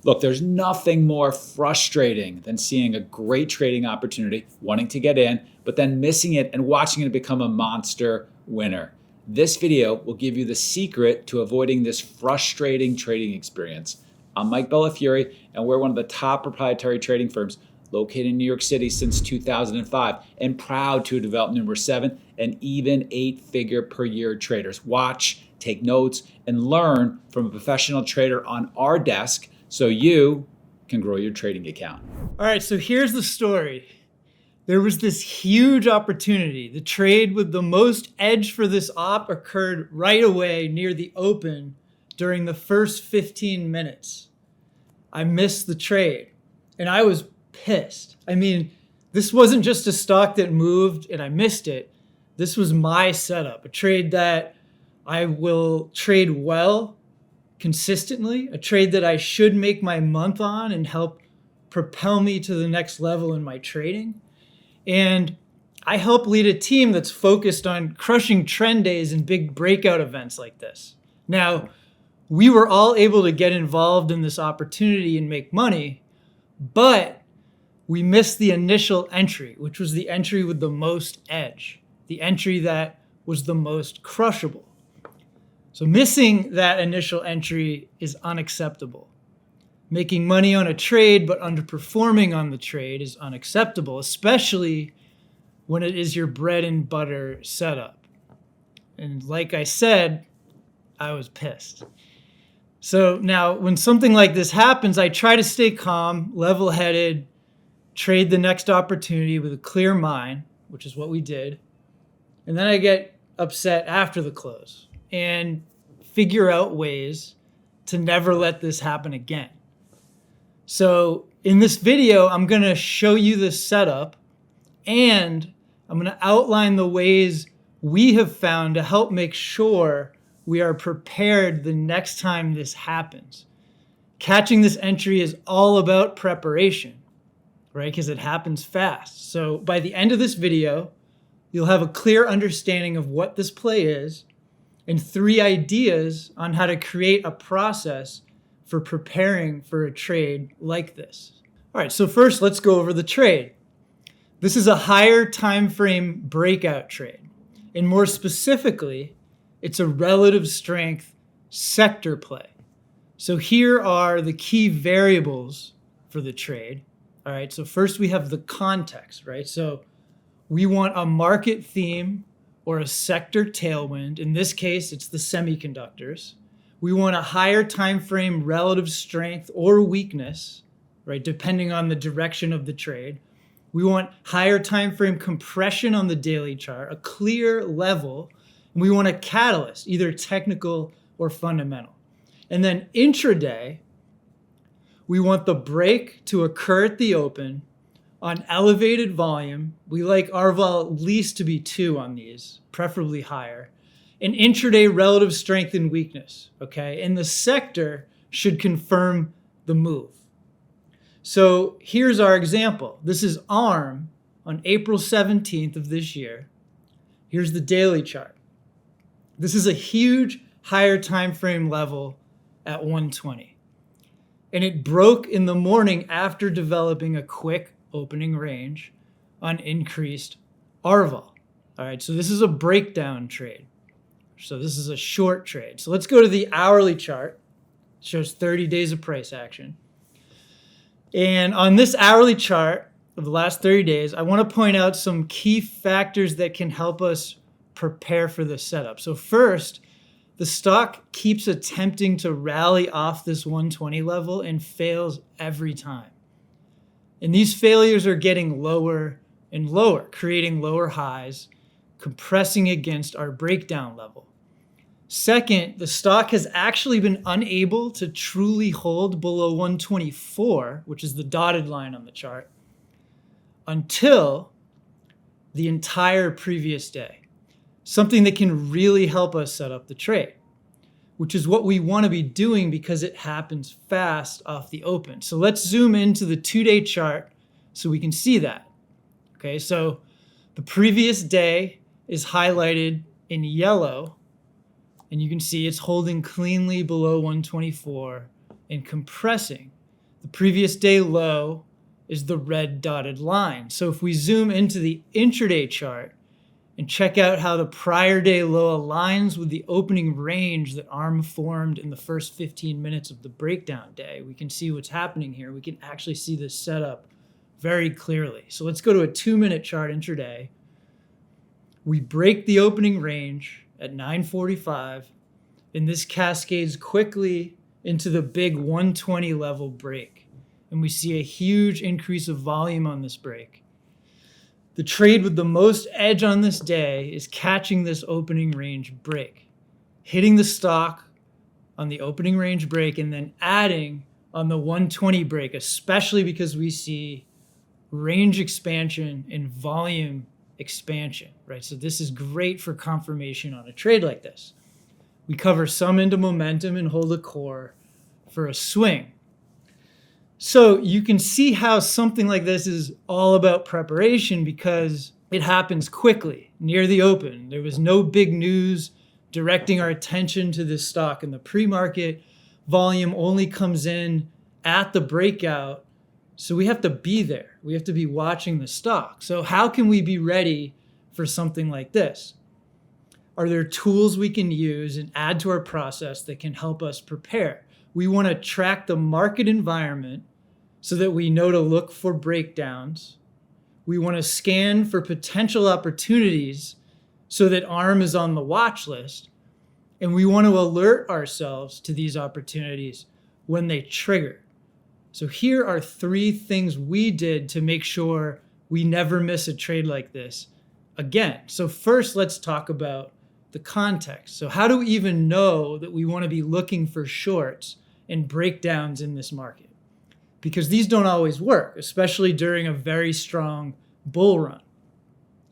Look, there's nothing more frustrating than seeing a great trading opportunity, wanting to get in, but then missing it and watching it become a monster winner. This video will give you the secret to avoiding this frustrating trading experience. I'm Mike Bellafiore, and we're one of the top proprietary trading firms located in New York City since 2005 and proud to have developed numerous 7 and even 8-figure per year traders. Watch, take notes, and learn from a professional trader on our desk so you can grow your trading account. All right, so here's the story. There was this huge opportunity. The trade with the most edge for this op occurred right away near the open during the first 15 minutes. I missed the trade and I was pissed. I mean, this wasn't just a stock that moved and I missed it. This was my setup, a trade that I will trade well, consistently, a trade that I should make my month on and help propel me to the next level in my trading. And I help lead a team that's focused on crushing trend days and big breakout events like this. Now, we were all able to get involved in this opportunity and make money, but we missed the initial entry, which was the entry with the most edge, the entry that was the most crushable. So missing that initial entry is unacceptable. Making money on a trade but underperforming on the trade is unacceptable, especially when it is your bread and butter setup. And like I said, I was pissed. So now when something like this happens, I try to stay calm, level-headed, trade the next opportunity with a clear mind, which is what we did. And then I get upset after the close and figure out ways to never let this happen again. So in this video, I'm going to show you this setup and I'm going to outline the ways we have found to help make sure we are prepared the next time this happens. Catching this entry is all about preparation, right? Because it happens fast. So by the end of this video, you'll have a clear understanding of what this play is and 3 ideas on how to create a process for preparing for a trade like this. All right, so first let's go over the trade. This is a higher time frame breakout trade. And more specifically, it's a relative strength sector play. So here are the key variables for the trade. All right, so first we have the context, right? So we want a market theme or a sector tailwind. In this case, it's the semiconductors. We want a higher time frame relative strength or weakness, right, depending on the direction of the trade. We want higher time frame compression on the daily chart, a clear level, and we want a catalyst, either technical or fundamental. And then intraday, we want the break to occur at the open on elevated volume. We like R vol at least to be 2 on these, preferably higher. And intraday relative strength and weakness, okay? And the sector should confirm the move. So here's our example. This is ARM on April 17th of this year. Here's the daily chart. This is a huge higher time frame level at 120. And it broke in the morning after developing a quick opening range on increased R vol. All right, so this is a breakdown trade. So this is a short trade. So let's go to the hourly chart. It shows 30 days of price action. And on this hourly chart of the last 30 days, I want to point out some key factors that can help us prepare for this setup. So first, the stock keeps attempting to rally off this 120 level and fails every time. And these failures are getting lower and lower, creating lower highs, compressing against our breakdown level. Second, the stock has actually been unable to truly hold below 124, which is the dotted line on the chart, until the entire previous day. Something that can really help us set up the trade, which is what we want to be doing because it happens fast off the open. So let's zoom into the 2-day chart so we can see that. Okay, so the previous day is highlighted in yellow, and you can see it's holding cleanly below 124 and compressing. previous day low is the red dotted line. So if we zoom into the intraday chart and check out how the prior day low aligns with the opening range that ARM formed in the first 15 minutes of the breakdown day, we can see what's happening here. We can actually see this setup very clearly. So let's go to a 2-minute chart intraday. We break the opening range at 9:45, and this cascades quickly into the big 120 level break. And we see a huge increase of volume on this break. The trade with the most edge on this day is catching this opening range break, hitting the stock on the opening range break, and then adding on the 120 break, especially because we see range expansion and volume expansion, right? So this is great for confirmation on a trade like this. We cover some into momentum and hold a core for a swing. So you can see how something like this is all about preparation because it happens quickly near the open. There was no big news directing our attention to this stock in the pre-market. Volume only comes in at the breakout. So we have to be there. We have to be watching the stock. So how can we be ready for something like this? Are there tools we can use and add to our process that can help us prepare? We want to track the market environment so that we know to look for breakdowns. We want to scan for potential opportunities so that ARM is on the watch list. And we want to alert ourselves to these opportunities when they trigger. So here are 3 things we did to make sure we never miss a trade like this again. So first, let's talk about the context. So how do we even know that we want to be looking for shorts and breakdowns in this market? Because these don't always work, especially during a very strong bull run.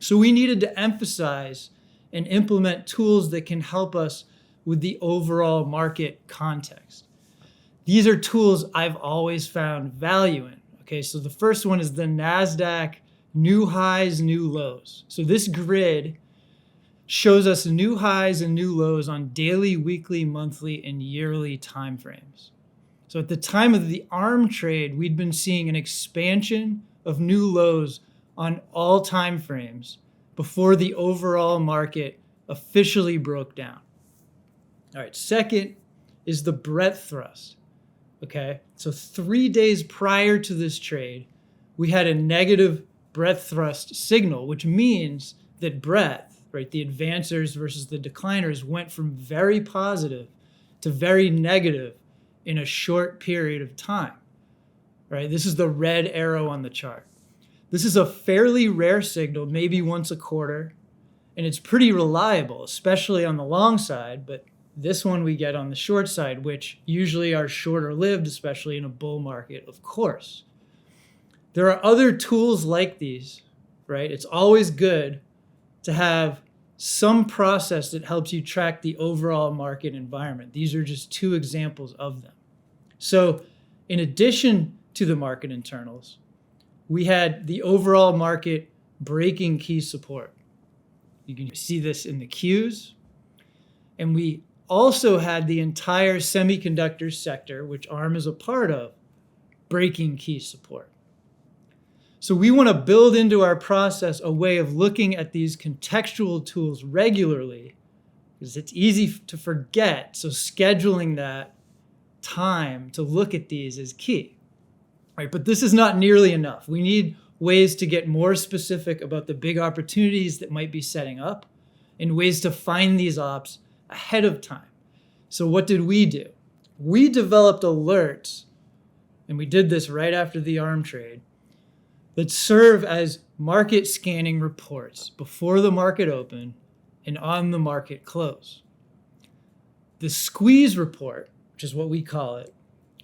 So we needed to emphasize and implement tools that can help us with the overall market context. These are tools I've always found value in. Okay, so the first one is the NASDAQ new highs, new lows. So this grid shows us new highs and new lows on daily, weekly, monthly, and yearly timeframes. So at the time of the ARM trade, we'd been seeing an expansion of new lows on all time frames before the overall market officially broke down. All right, second is the breadth thrust. Okay, so 3 days prior to this trade, we had a negative breadth thrust signal, which means that breadth, right, the advancers versus the decliners, went from very positive to very negative in a short period of time, right? This is the red arrow on the chart. This is a fairly rare signal, maybe once a quarter, and it's pretty reliable, especially on the long side, but this one we get on the short side, which usually are shorter lived, especially in a bull market, of course. There are other tools like these, right? It's always good to have some process that helps you track the overall market environment. These are just 2 examples of them. So in addition to the market internals, we had the overall market breaking key support. You can see this in the Qs. And we also had the entire semiconductor sector, which ARM is a part of, breaking key support. So we want to build into our process a way of looking at these contextual tools regularly because it's easy to forget. So scheduling that time to look at these is key. Right? But this is not nearly enough. We need ways to get more specific about the big opportunities that might be setting up and ways to find these ops ahead of time. So what did we do? We developed alerts, and we did this right after the ARM trade, that serve as market scanning reports before the market open and on the market close. The squeeze report, which is what we call it,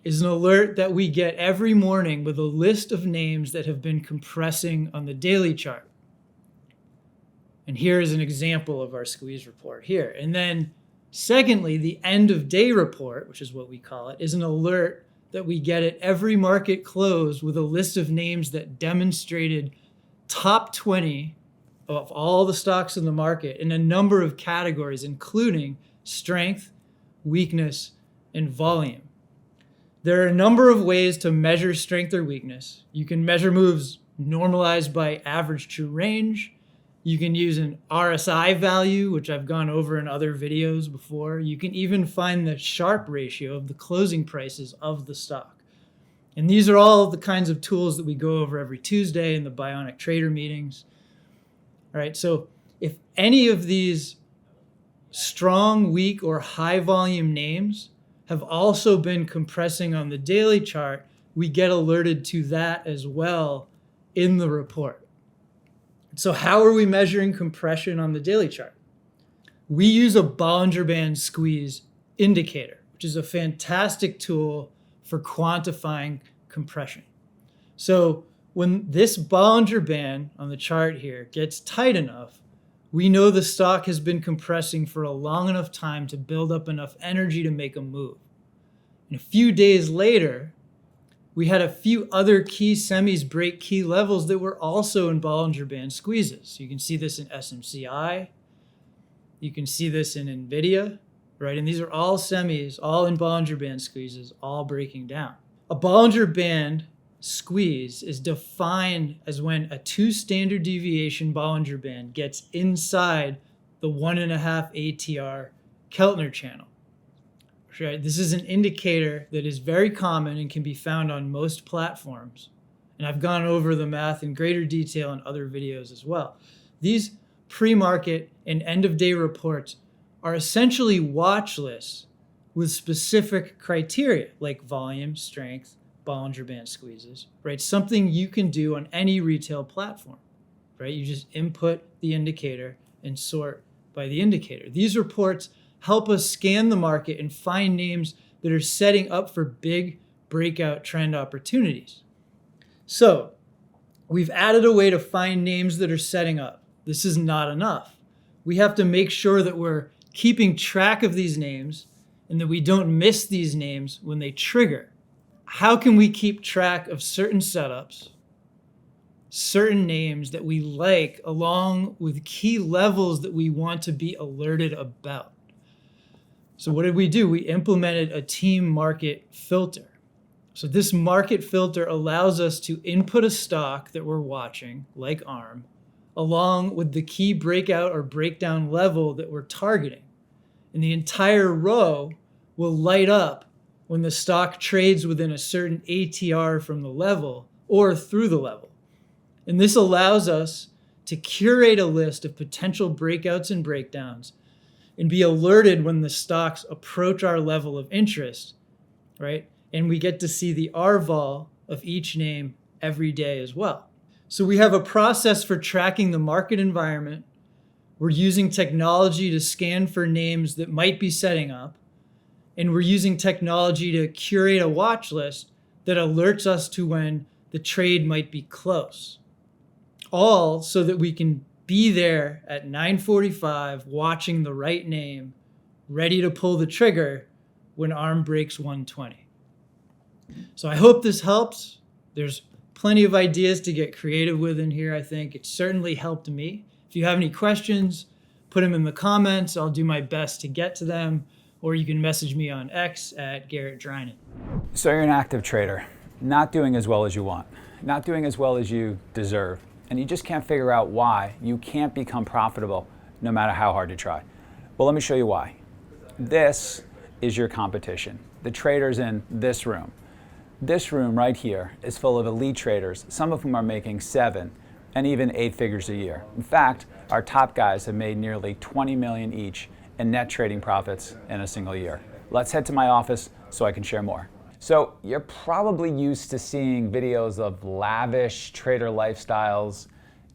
is an alert that we get every morning with a list of names that have been compressing on the daily chart. And here is an example of our squeeze report here. And then secondly, the end of day report, which is what we call it, is an alert that we get at every market close with a list of names that demonstrated top 20 of all the stocks in the market in a number of categories, including strength, weakness, and volume. There are a number of ways to measure strength or weakness. You can measure moves normalized by average true range. You can use an RSI value, which I've gone over in other videos before. You can even find the Sharpe ratio of the closing prices of the stock. And these are all the kinds of tools that we go over every Tuesday in the Bionic Trader meetings. All right, so if any of these strong, weak, or high volume names have also been compressing on the daily chart, we get alerted to that as well in the report. So how are we measuring compression on the daily chart? We use a Bollinger Band squeeze indicator, which is a fantastic tool for quantifying compression. So when this Bollinger Band on the chart here gets tight enough, we know the stock has been compressing for a long enough time to build up enough energy to make a move. And a few days later, we had a few other key semis break key levels that were also in Bollinger Band squeezes. You can see this in SMCI. You can see this in NVIDIA, right? And these are all semis, all in Bollinger Band squeezes, all breaking down. A Bollinger Band squeeze is defined as when a 2 standard deviation Bollinger Band gets inside the 1.5 ATR Keltner channel. Right? This is an indicator that is very common and can be found on most platforms. And I've gone over the math in greater detail in other videos as well. These pre-market and end-of-day reports are essentially watch lists with specific criteria like volume, strength, Bollinger Band squeezes, right? Something you can do on any retail platform, right? You just input the indicator and sort by the indicator. These reports help us scan the market and find names that are setting up for big breakout trend opportunities. So we've added a way to find names that are setting up. This is not enough. We have to make sure that we're keeping track of these names and that we don't miss these names when they trigger. How can we keep track of certain setups, certain names that we like, along with key levels that we want to be alerted about? So what did we do? We implemented a team market filter. So this market filter allows us to input a stock that we're watching, like ARM, along with the key breakout or breakdown level that we're targeting. And the entire row will light up when the stock trades within a certain ATR from the level or through the level. And this allows us to curate a list of potential breakouts and breakdowns and be alerted when the stocks approach our level of interest, right? And we get to see the RVOL of each name every day as well. So we have a process for tracking the market environment. We're using technology to scan for names that might be setting up. And we're using technology to curate a watch list that alerts us to when the trade might be close. All so that we can be there at 9:45 watching the right name, ready to pull the trigger when ARM breaks 120. So I hope this helps. There's plenty of ideas to get creative with in here, I think. It certainly helped me. If you have any questions, put them in the comments. I'll do my best to get to them. Or you can message me on X at Garrett Drinan. So you're an active trader, not doing as well as you want, not doing as well as you deserve, and you just can't figure out why you can't become profitable no matter how hard you try. Well, let me show you why. This is your competition. The traders in this room. This room right here is full of elite traders, some of whom are making 7 and even 8 figures a year. In fact, our top guys have made nearly 20 million each in net trading profits in a single year. Let's head to my office so I can share more. So you're probably used to seeing videos of lavish trader lifestyles,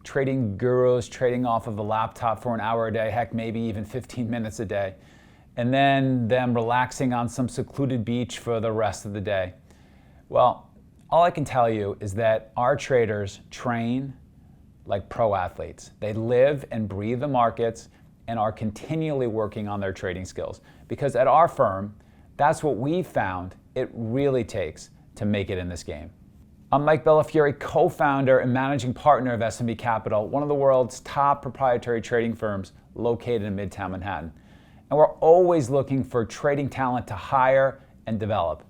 trading gurus trading off of a laptop for an hour a day, heck, maybe even 15 minutes a day, and then them relaxing on some secluded beach for the rest of the day. Well, all I can tell you is that our traders train like pro athletes. They live and breathe the markets and are continually working on their trading skills. Because at our firm, that's what we found it really takes to make it in this game. I'm Mike Bellafiore, co-founder and managing partner of S&B Capital, one of the world's top proprietary trading firms located in Midtown Manhattan. And we're always looking for trading talent to hire and develop.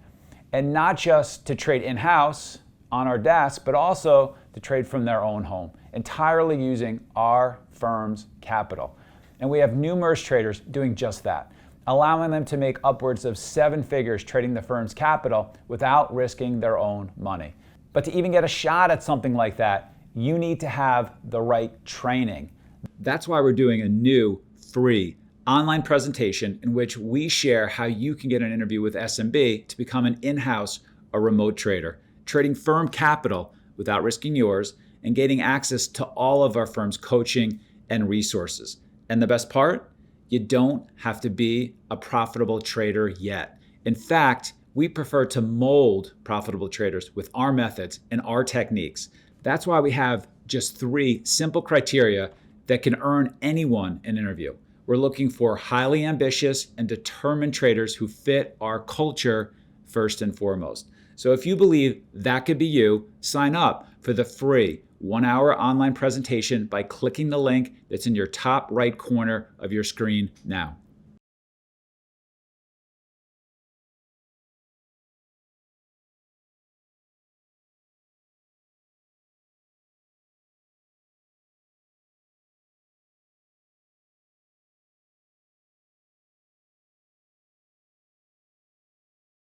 And not just to trade in-house on our desk, but also to trade from their own home, entirely using our firm's capital. And we have numerous traders doing just that, allowing them to make upwards of 7 figures trading the firm's capital without risking their own money. But to even get a shot at something like that, you need to have the right training. That's why we're doing a new free online presentation in which we share how you can get an interview with SMB to become an in-house or remote trader, trading firm capital without risking yours and gaining access to all of our firm's coaching and resources. And the best part, you don't have to be a profitable trader yet. In fact, we prefer to mold profitable traders with our methods and our techniques. That's why we have just 3 simple criteria that can earn anyone an interview. We're looking for highly ambitious and determined traders who fit our culture first and foremost. So if you believe that could be you, sign up for the free 1-hour online presentation by clicking the link that's in your top right corner of your screen now.